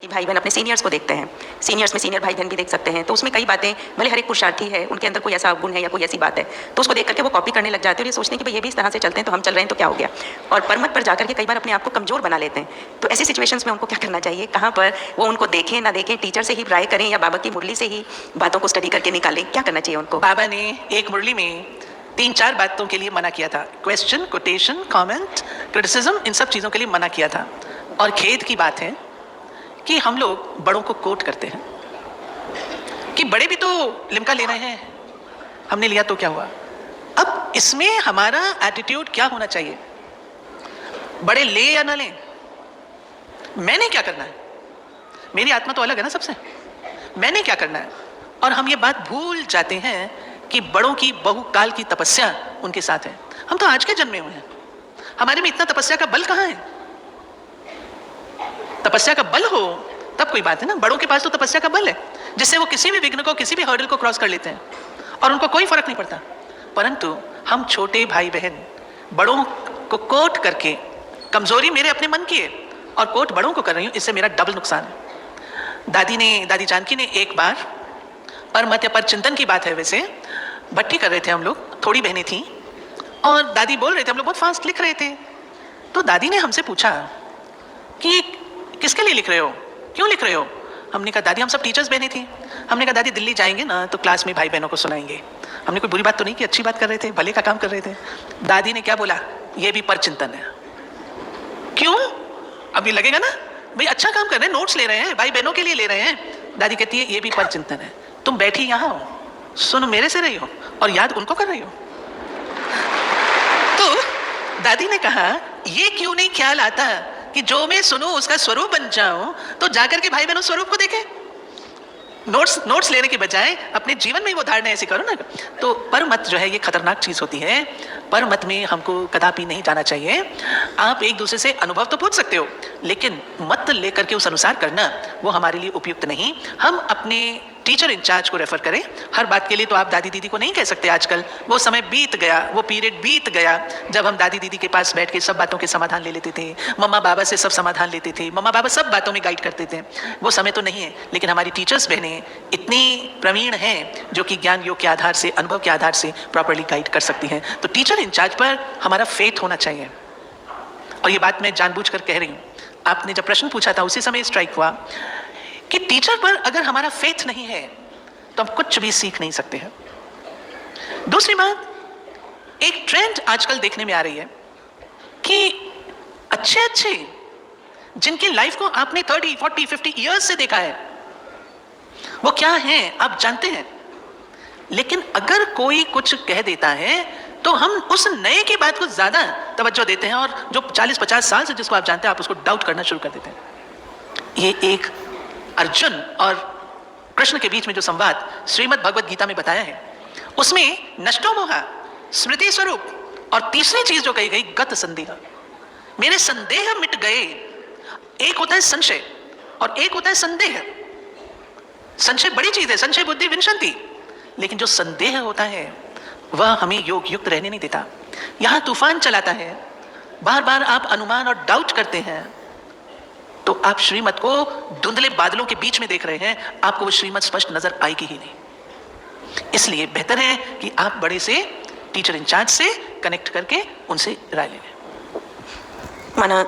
भाई बहन अपने सीनियर्स को देखते हैं, सीनियर्स में सीनियर भाई बहन भी देख सकते हैं, तो उसमें कई बातें भले हर एक पुरुषार्थी है, उनके अंदर कोई ऐसा गुण है या कोई ऐसी बात है, तो उसको देख करके वो कॉपी करने लग जाते हैं और ये सोचते हैं कि भाई ये भी इस तरह से चलते हैं तो हम चल रहे हैं तो क्या हो गया, और परमत पर जाकर के कई बार अपने आप को कमजोर बना लेते हैं। तो ऐसी सिचुएशंस में उनको क्या करना चाहिए, कहाँ पर वो उनको देखें ना देखें, टीचर से ही राय करें या बाबा की मुरली से ही बातों को स्टडी करके निकालें, क्या करना चाहिए उनको? बाबा ने एक मुरली में 3-4 बातों के लिए मना किया था। क्वेश्चन, कोटेशन, कमेंट, क्रिटिसिज्म, इन सब चीज़ों के लिए मना किया था। और खेद की बात है कि हम लोग बड़ों को कोट करते हैं कि बड़े भी तो लिम्का ले रहे हैं, हमने लिया तो क्या हुआ। अब इसमें हमारा एटीट्यूड क्या होना चाहिए, बड़े ले या ना लें, मैंने क्या करना है, मेरी आत्मा तो अलग है ना सबसे, मैंने क्या करना है। और हम ये बात भूल जाते हैं कि बड़ों की बहुकाल की तपस्या उनके साथ है। हम तो आज के जन्मे हुए हैं, हमारे में इतना तपस्या का बल कहाँ है। तपस्या का बल हो तब कोई बात है ना, बड़ों के पास तो तपस्या का बल है जिससे वो किसी भी विघ्न को, किसी भी हर्डल को क्रॉस कर लेते हैं और उनको कोई फर्क नहीं पड़ता। परंतु हम छोटे भाई बहन बड़ों को कोट करके, कमजोरी मेरे अपने मन की है और कोट बड़ों को कर रही हूं, इससे मेरा डबल नुकसान है। दादी जानकी ने एक बार, पर मत या पर चिंतन की बात है, वैसे भट्टी कर रहे थे हम लोग, थोड़ी बहनें थी और दादी बोल रहे थे, हम लोग बहुत फास्ट लिख रहे थे। तो दादी ने हमसे पूछा कि किसके लिए लिख रहे हो, क्यों लिख रहे हो। हमने कहा दादी हम सब टीचर्स बहनें थी। हमने कहा दादी दिल्ली जाएंगे ना तो क्लास में भाई बहनों को सुनाएंगे। हमने कोई बुरी बात तो नहीं की, अच्छी बात कर रहे थे, भले का काम कर रहे थे। दादी ने क्या बोला, ये भी पर चिंतन है। क्यों, अभी लगेगा ना भाई अच्छा काम कर रहे हैं, नोट्स ले रहे हैं, भाई बहनों के लिए ले रहे हैं। दादी कहती है ये भी पर चिंतन है, तुम बैठी यहाँ हो, सुन मेरे से रही हो और याद उनको कर रही हो। तो दादी ने कहा ये क्यों नहीं ख्याल आता कि जो मैं सुनूं उसका स्वरूप बन जाऊं, तो जाकर के भाई बहनों स्वरूप को देखें। नोट्स लेने के बजाय अपने जीवन में वो धारणा ऐसी करो ना। तो परमत जो है ये खतरनाक चीज होती है, परमत में हमको कदापि नहीं जाना चाहिए। आप एक दूसरे से अनुभव तो पूछ सकते हो, लेकिन मत लेकर के उस अनुसार करना वो हमारे लिए उपयुक्त नहीं। हम अपने टीचर इंचार्ज को रेफर करें हर बात के लिए। तो आप दादी दीदी को नहीं कह सकते, आजकल वो समय बीत गया, वो पीरियड बीत गया जब हम दादी दीदी के पास बैठ के सब बातों के समाधान ले लेते थे, मम्मा बाबा से सब समाधान लेते थे, मम्मा बाबा सब बातों में गाइड करते थे। वो समय तो नहीं है, लेकिन हमारी टीचर्स बहनें इतनी प्रवीण हैं जो कि ज्ञान योग के आधार से, अनुभव के आधार से प्रॉपरली गाइड कर सकती हैं। तो टीचर इंचार्ज पर हमारा फेथ होना चाहिए। और ये बात मैं जानबूझकर कह रही हूँ, आपने जब प्रश्न पूछा था उसी समय स्ट्राइक हुआ कि टीचर पर अगर हमारा फेथ नहीं है तो हम कुछ भी सीख नहीं सकते हैं। दूसरी बात, एक ट्रेंड आजकल देखने में आ रही है कि अच्छे जिनकी लाइफ को आपने 30, 40, 50 इयर्स से देखा है, वो क्या हैं आप जानते हैं, लेकिन अगर कोई कुछ कह देता है तो हम उस नए की बात को ज्यादा तवज्जो देते हैं और जो 40-50 साल से जिसको आप जानते हैं आप उसको डाउट करना शुरू कर देते हैं। ये एक अर्जुन और कृष्ण के बीच में जो संवाद श्रीमद् भगवद गीता में बताया है, उसमें नष्टो मोहा, स्मृति स्वरूप, और तीसरी चीज जो कही गई गत संदेह, मेरे संदेह मिट गए। एक होता है संशय और एक होता है संदेह। संशय बड़ी चीज है, संशय बुद्धि विनशंति, लेकिन जो संदेह होता है वह हमें योग युक्त रहने नहीं देता। यहां तूफान चलाता है, बार बार आप अनुमान और डाउट करते हैं, तो आप श्रीमत को धुंधले बादलों के बीच में देख रहे हैं, आपको वो श्रीमत स्पष्ट नजर आएगी ही नहीं। इसलिए बेहतर है कि आप बड़े से, टीचर इंचार्ज से कनेक्ट करके उनसे राय ले लें। माना